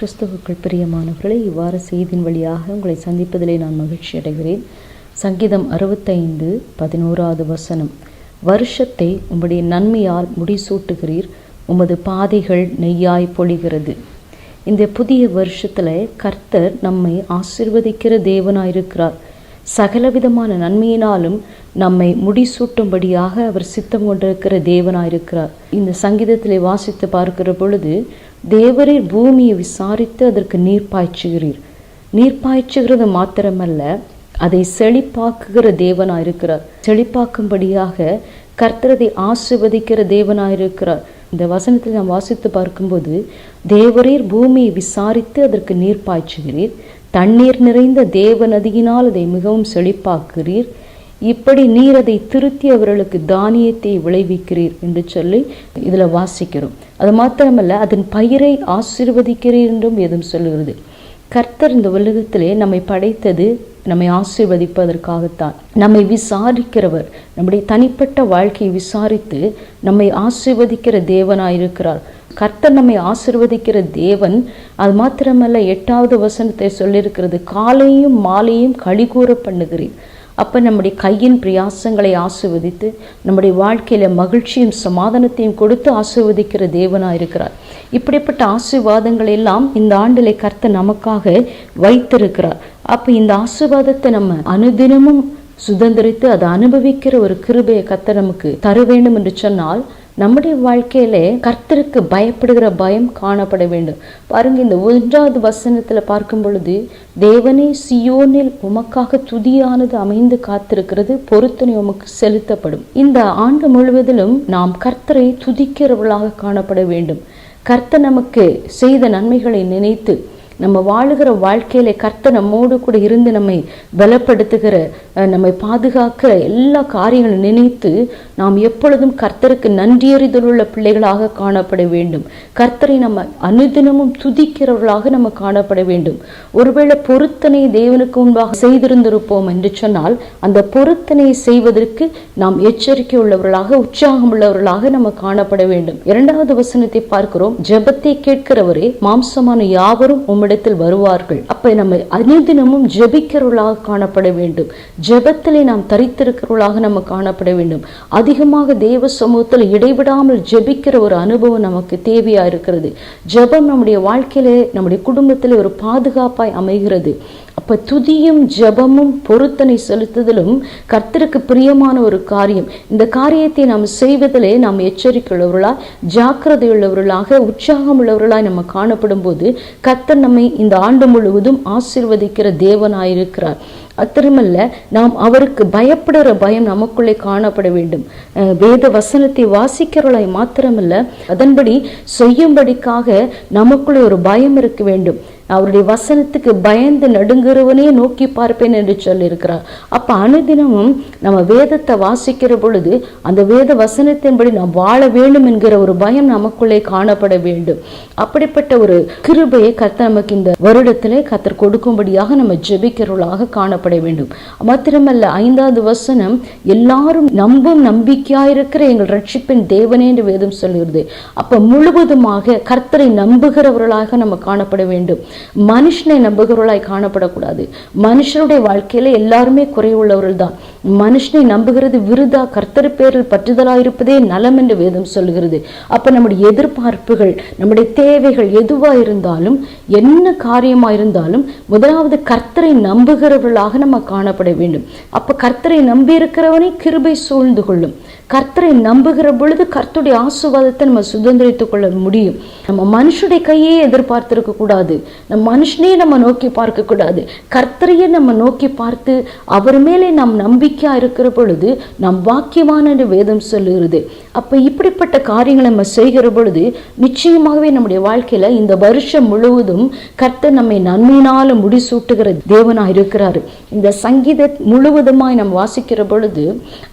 கிறிஸ்துவுக்குள் பிரியமானவர்களே, இவ்வாறு செய்தியின் வழியாக உங்களை சந்திப்பதிலே நான் மகிழ்ச்சி அடைகிறேன். சங்கீதம் 65:11 வசனம். வருஷத்தை உம்முடைய நன்மையால் முடிசூட்டுகிறீர், உமது பாதைகள் நெய்யாய் பொழிகிறது. இந்த புதிய வருஷத்துல கர்த்தர் நம்மை ஆசீர்வதிக்கிற தேவனாயிருக்கிறார். சகலவிதமான நன்மையினாலும் நம்மை முடிசூட்டும்படியாக அவர் சித்தம் கொண்டிருக்கிற தேவனாயிருக்கிறார். இந்த சங்கீதத்திலே வாசித்து பார்க்கிற பொழுது, தேவரீர் பூமியை விசாரித்து அதற்கு நீர் பாய்ச்சுகிறீர். நீர் பாய்ச்சுகிறது மாத்திரமல்ல, அதை செழிப்பாக்குகிற தேவனாயிருக்கிறார். செழிப்பாக்கும்படியாக கர்த்தரதை ஆசீர்வதிக்கிற தேவனாயிருக்கிறார். இந்த வசனத்தில் நாம் வாசித்து பார்க்கும்போது, தேவரீர் பூமியை விசாரித்து அதற்கு நீர் பாய்ச்சுகிறீர், தண்ணீர் நிறைந்த தேவ நதியினால் அதை மிகவும் செழிப்பாக்குகிறீர், இப்படி நீர் அதை திருத்தி அவர்களுக்கு தானியத்தை விளைவிக்கிறீர் என்று சொல்லி இதுல வாசிக்கிறோம். அது மாத்திரமல்ல, அதன் பயிரை ஆசீர்வதிக்கிறீர் என்றும் எதுவும் சொல்லுகிறது. கர்த்தர் இந்த உலகத்திலே நம்மை படைத்தது நம்மை ஆசீர்வதிப்பதற்காகத்தான். நம்மை விசாரிக்கிறவர், நம்முடைய தனிப்பட்ட வாழ்க்கையை விசாரித்து நம்மை ஆசீர்வதிக்கிற தேவனாயிருக்கிறார். கர்த்தர் நம்மை ஆசீர்வதிக்கிற தேவன். அது மாத்திரமல்ல, 8வது வசனத்தை சொல்லியிருக்கிறது, காலையும் மாலையும் களிகூற பண்ணுகிறீர். அப்போ நம்முடைய கையின் பிரயாசங்களை ஆசீர்வதித்து நம்முடைய வாழ்க்கையில மகிழ்ச்சியும் சமாதானத்தையும் கொடுத்து ஆசீர்வதிக்கிற தேவனாயிருக்கிறார். இப்படிப்பட்ட ஆசீர்வாதங்கள் எல்லாம் இந்த ஆண்டிலே கர்த்தர் நமக்காக வைத்திருக்கிறார். அப்போ இந்த ஆசீர்வாதத்தை நம்ம அனுதினமும் சுதந்திரித்து அதை அனுபவிக்கிற ஒரு கிருபையை கர்த்தர் நமக்கு தர வேண்டும் என்று சொன்னால், நம்முடைய வாழ்க்கையிலே கர்த்தருக்கு பயப்படுகிற பயம் காணப்பட வேண்டும். பாருங்க, இந்த 1வது வசனத்துல பார்க்கும் பொழுது, தேவனே சியோனில் உமக்காக துதியானது அமைந்து காத்திருக்கிறது, பொருத்தனை உமக்கு செலுத்தப்படும். இந்த ஆண்டு முழுவதிலும் நாம் கர்த்தரை துதிக்கிறவர்களாக காணப்பட வேண்டும். கர்த்தர் நமக்கு செய்த நன்மைகளை நினைத்து நம்ம வாழுகிற வாழ்க்கையில கர்த்தர் நம்மோடு கூட இருந்து நம்மை பலப்படுத்துகிற, நம்மை பாதுகாக்கிற எல்லா காரியங்களும் நினைத்து நாம் எப்பொழுதும் கர்த்தருக்கு நன்றியறிதல் உள்ள பிள்ளைகளாக காணப்பட வேண்டும். கர்த்தரை நம்ம அனுதினமும் துதிக்கிறவர்களாக நம்ம காணப்பட வேண்டும். ஒருவேளை பொருத்தனை தேவனுக்கு முன்பாக செய்திருந்திருப்போம் என்று சொன்னால், அந்த பொருத்தனையை செய்வதற்கு நாம் எச்சரிக்கை உள்ளவர்களாக, உற்சாகம் உள்ளவர்களாக நம்ம காணப்பட வேண்டும். 2வது வசனத்தை பார்க்கிறோம், ஜெபத்தை கேட்கிறவரே, மாம்சமான யாவரும் இடத்தில் வருவார்கள். அப்ப நம்ம அனுதினமும் ஜெபிக்கிறவர்களாக காணப்பட வேண்டும். ஜெபத்திலே நாம் தரித்திருக்கிறவர்களாக நம்ம காணப்பட வேண்டும். அதிகமாக தேவ சமூகத்தில் இடைவிடாமல் ஜெபிக்கிற ஒரு அனுபவம் நமக்கு தேவையா இருக்கிறது. ஜெபம் நம்முடைய வாழ்க்கையிலே, நம்முடைய குடும்பத்திலே ஒரு பாதுகாப்பாய் அமைகிறது. அப்ப துதியும் ஜெபமும் பொருத்தனை செலுத்துதலும் கர்த்தருக்கு பிரியமான ஒரு காரியம். இந்த காரியத்தை நாம் செய்வதிலே நாம் எச்சரிக்கை உள்ளவர்களாய், ஜாக்கிரதை உள்ளவர்களாக, உற்சாகம் உள்ளவர்களாய் நம்ம காணப்படும் போது கர்த்தர் நம்மை இந்த ஆண்டு முழுவதும் ஆசீர்வதிக்கிற தேவனாயிருக்கிறார். அத்தருமல்ல, நாம் அவருக்கு பயப்படுற பயம் நமக்குள்ளே காணப்பட வேண்டும். வேத வசனத்தை வாசிக்கிறவளாய் மாத்திரமல்ல, அதன்படி செய்யும்படிக்காக நமக்குள்ளே ஒரு பயம் இருக்க வேண்டும். அவருடைய வசனத்துக்கு பயந்து நடுங்குறவனே நோக்கி பார்ப்பேன் என்று சொல்லி இருக்கிறார். அப்ப அனுதினமும் நம்ம வேதத்தை வாசிக்கிற பொழுது அந்த வேத வசனத்தின்படி நாம் வாழ வேண்டும் என்கிற ஒரு பயம் நமக்குள்ளே காணப்பட வேண்டும். அப்படிப்பட்ட ஒரு கிருபையை கர்த்தர் நமக்கு இந்த வருடத்திலே கர்த்தர் கொடுக்கும்படியாக நம்ம ஜெபிக்கிறவர்களாக காணப்பட வேண்டும். மாத்திரமல்ல, 5வது வசனம், எல்லாரும் நம்பும் நம்பிக்கையாயிருக்கிற எங்கள் ரட்சிப்பின் தேவனே என்று வேதம் சொல்லுகிறது. அப்ப முழுவதுமாக கர்த்தரை நம்புகிறவர்களாக நம்ம காணப்பட வேண்டும். மனுஷனை நம்புகிறவர்களாய் காணப்படக்கூடாது. மனுஷனுடைய வாழ்க்கையில எல்லாருமே குறைவுள்ளவர்கள் தான். மனுஷனை நம்புகிறது விருதா, கர்த்தர் பேரில் பற்றுதலாயிருப்பதே நலம் என்று வேதம் சொல்லுகிறது. அப்ப நம்முடைய எதிர்பார்ப்புகள், நம்முடைய தேவைகள் எதுவா இருந்தாலும், என்ன காரியமா இருந்தாலும், முதலாவது கர்த்தரை நம்புகிறவர்களாக நம்ம காணப்பட வேண்டும். அப்ப கர்த்தரை நம்பி இருக்கிறவனை கிருபை சூழ்ந்து கொள்ளும். கர்த்தரை நம்புகிற பொழுது கர்த்தருடைய ஆசீர்வாதத்தை நம்ம சுதந்திரித்துக் கொள்ள முடியும். நம்ம மனுஷனுடைய கையே எதிர்பார்த்திருக்க கூடாது. நம்ம மனுஷனே நம்ம நோக்கி பார்க்க கூடாது. கர்த்தரையே நம்ம நோக்கி பார்த்து அவர் மேலே நாம் நம்பிக்கையா இருக்கிற பொழுது நாம் வாக்கியவான் என்று வேதம் சொல்லுகிறது. அப்ப இப்படிப்பட்ட காரியங்களை நம்ம செய்கிற பொழுது நிச்சயமாகவே நம்முடைய வாழ்க்கையில இந்த வருஷம் முழுவதும் கர்த்தர் நம்மை நன்மையினால முடிசூட்டுகிற தேவனா இருக்கிறாரு. இந்த சங்கீத முழுவதுமாய் நாம் வாசிக்கிற பொழுது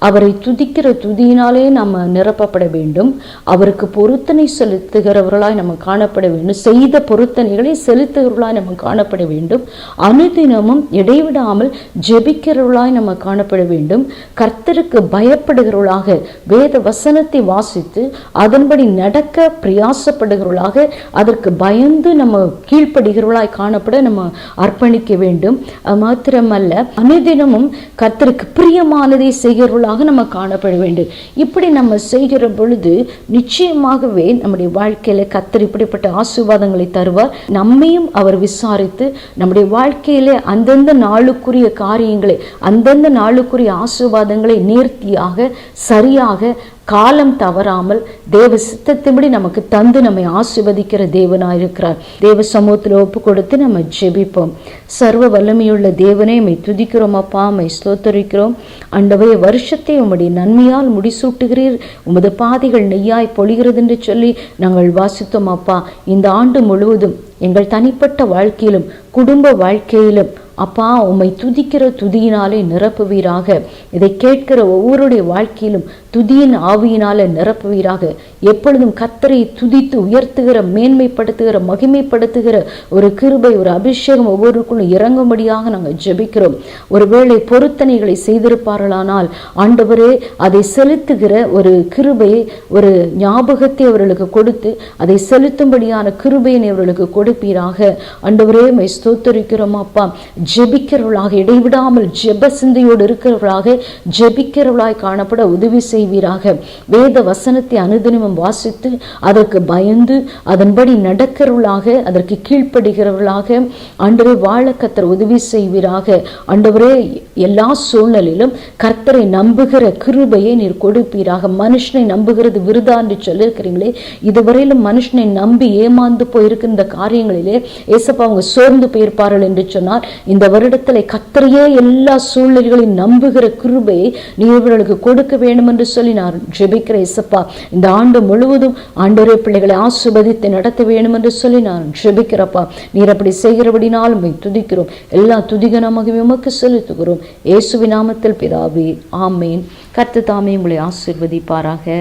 அவரை துதிக்கிற துதியினாலே நம்ம நிரப்பப்பட வேண்டும். அவருக்கு பொருத்தனை செலுத்துகிறவர்களாய் நம்ம காணப்பட வேண்டும். செய்த பொருத்தனைகளை செலுத்துகிறவர்களாய் நம்ம காணப்பட வேண்டும். அனுதினமும் இடைவிடாமல் ஜெபிக்கிறவர்களாய் நம்ம காணப்பட வேண்டும். கர்த்தருக்கு பயப்படுகிறவர்களாக வேத வசனத்தை வாசித்து அதன்படி நடக்க பிரயாசப்படுகிறவர்களாக, அதற்கு பயந்து நம்ம கீழ்ப்படுகிறவர்களாய் காணப்பட நம்ம அர்ப்பணிக்க வேண்டும். அது மாத்திரமல்ல, அனுதினமும் கர்த்தருக்கு பிரியமானதை செய்கிறவர்களாக நம்ம காணப்பட வேண்டும். இப்படி நம்ம செய்கிற பொழுது நிச்சயமாகவே நம்முடைய வாழ்க்கையில கர்த்தர் இப்படிப்பட்ட ஆசீர்வாதங்களை தருவார். நம்மையும் அவர் விசாரித்து நம்முடைய வாழ்க்கையிலே அந்தந்த நாளுக்குரிய காரியங்களை, அந்தந்த நாளுக்குரிய ஆசீர்வாதங்களை நேர்த்தியாக சரியாக காலம் தவறாமல் தேவ சித்தத்தின்படி நமக்கு தந்து நம்மை ஆசீர்வதிக்கிற தேவனாயிருக்கிறார். தேவ சமூகத்தில் ஒப்பு கொடுத்து நம்ம ஜெபிப்போம். சர்வ வல்லமையுள்ள தேவனே, மை துதிக்கிறோம் அப்பா, மை ஸ்தோத்தரிக்கிறோம். ஆண்டவரே, வருஷத்தை உம்முடைய நன்மையால் முடிசூட்டுகிறீர், உமது பாதைகள் நெய்யாய் பொழிகிறது என்று சொல்லி நாங்கள் வாசித்தோம் அப்பா. இந்த ஆண்டு முழுவதும் எங்கள் தனிப்பட்ட வாழ்க்கையிலும் குடும்ப வாழ்க்கையிலும் அப்பா உம்மை துதிக்கிற துதியினாலே நிரப்புவீராக. இதை கேட்கிற ஒவ்வொருடைய வாழ்க்கையிலும் துதியின் ஆவியினாலே நிரப்புவீராக. எப்பொழுதும் கர்த்தரை துதித்து உயர்த்துகிற, மேன்மைப்படுத்துகிற, மகிமைப்படுத்துகிற ஒரு கிருபை, ஒரு அபிஷேகம் ஒவ்வொருக்குள்ளும் இறங்கும்படியாக நாங்கள் ஜெபிக்கிறோம். ஒருவேளை பொருத்தனைகளை செய்திருப்பார்களானால் ஆண்டவரே, அதை செலுத்துகிற ஒரு கிருபையை, ஒரு ஞாபகத்தை அவர்களுக்கு கொடுத்து அதை செலுத்தும்படியான கிருபையினை அவர்களுக்கு கொடுப்பீராக. ஆண்டவரே, மை ஸ்தோத்தரிக்கிறோம் அப்பா. ஜெபிக்கிறவர்களாக, இடைவிடாமல் ஜெப சிந்தையோடு இருக்கிறவர்களாக, ஜெபிக்கிறவர்களாய் காணப்பட உதவி செய்வீராக. வேத வசனத்தை அனுதினமும் வாசித்து அதற்கு பயந்து அதன்படி நடக்கிறவர்களாக, அதற்கு கீழ்ப்படுகிறவர்களாக ஆண்டவரே வாழ கர்த்தர் உதவி செய்வீராக. ஆண்டவரே, எல்லா சூழ்நிலையிலும் கர்த்தரை நம்புகிற கிருபையை நீர் கொடுப்பீராக. மனுஷனை நம்புகிறது விருதா என்று சொல்லியிருக்கிறீங்களே, இதுவரையிலும் மனுஷனை நம்பி ஏமாந்து போயிருக்கிற இந்த காரியங்களிலே ஏசப்பா அவங்க சோர்ந்து போயிருப்பார்கள் என்று சொன்னார். இந்த வருடத்திலே கர்த்தரையே எல்லா சூழ்நிலைகளையும் நம்புகிற கிருபையை நீர் இவர்களுக்கு கொடுக்க வேண்டும் என்று சொல்லி நான் ஜெபிக்கிற ஏசப்பா. இந்த ஆண்டு முழுவதும் ஆண்டவரே பிள்ளைகளை ஆசீர்வதித்து நடத்த வேண்டும் என்று சொல்லி நான் ஜெபிக்கிறப்பா. நீர் அப்படி செய்கிறபடினால் உம்மை துதிக்கிறோம். எல்லா துதிகனமாக உமக்கு செலுத்துகிறோம். இயேசுவின் நாமத்தில் பிதாவே, ஆமேன். கர்த்தர் தாமே உங்களை ஆசீர்வதிப்பாராக.